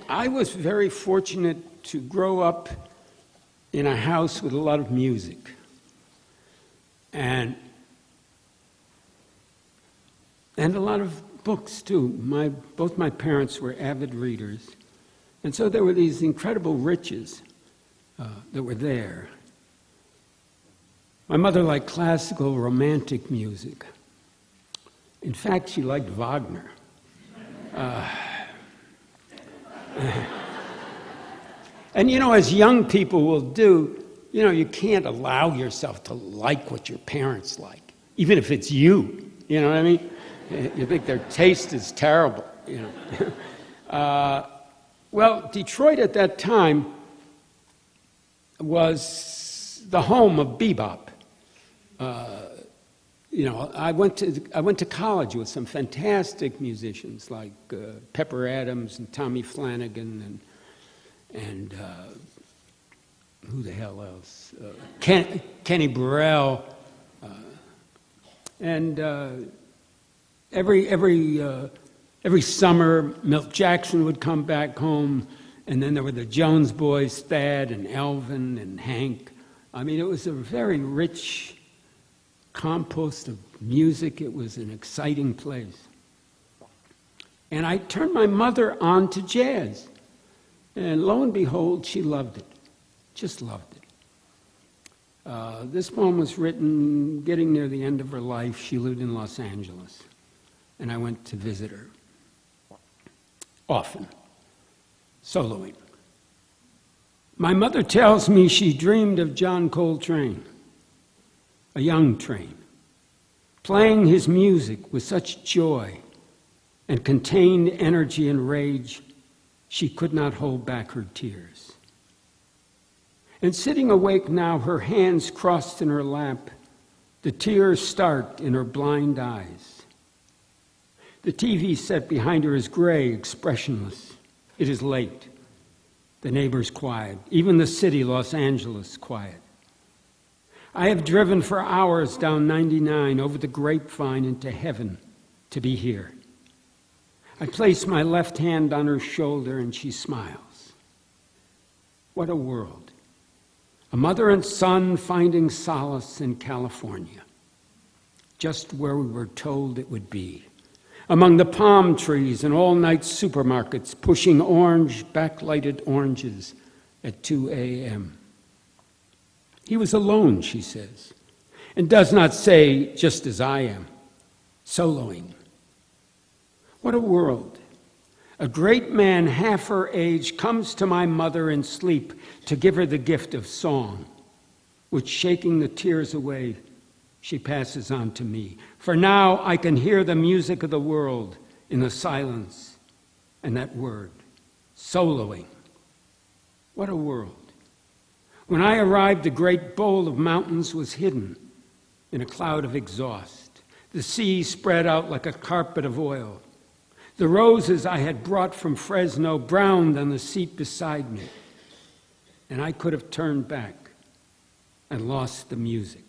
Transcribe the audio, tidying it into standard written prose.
I was very fortunate to grow up in a house with a lot of music. And a lot of books, too. Both my parents were avid readers. And so there were these incredible riches that were there. My mother liked classical romantic music. In fact, she liked Wagner. And you know, as young people will do, you know, you can't allow yourself to like what your parents like, even if it's you. You know what I mean? You think their taste is terrible, you know. Well, Detroit at that time was the home of bebop. You know, I went to college with some fantastic musicians like Pepper Adams and Tommy Flanagan and who the hell else? Kenny Burrell. And every summer, Milt Jackson would come back home, and then there were the Jones Boys, Thad and Elvin and Hank. I mean, it was a very rich compost of music. It was an exciting place. And I turned my mother on to jazz. And lo and behold, she loved it. Just loved it. This poem was written getting near the end of her life. She lived in Los Angeles. And I went to visit her. Often. Soloing. My mother tells me she dreamed of John Coltrane, a young Train, playing his music with such joy and contained energy and rage, she could not hold back her tears. And sitting awake now, her hands crossed in her lap, the tears start in her blind eyes. The TV set behind her is gray, expressionless. It is late. The neighbors quiet. Even the city, Los Angeles, quiet. I have driven for hours down 99 over the grapevine into heaven to be here. I place my left hand on her shoulder and she smiles. What a world. A mother and son finding solace in California, just where we were told it would be. Among the palm trees and all-night supermarkets pushing orange, backlighted oranges at 2 a.m. He was alone, she says, and does not say, just as I am, soloing. What a world. A great man half her age comes to my mother in sleep to give her the gift of song, which, shaking the tears away, she passes on to me. For now I can hear the music of the world in the silence and that word, soloing. What a world. When I arrived, the great bowl of mountains was hidden in a cloud of exhaust. The sea spread out like a carpet of oil. The roses I had brought from Fresno browned on the seat beside me. And I could have turned back and lost the music.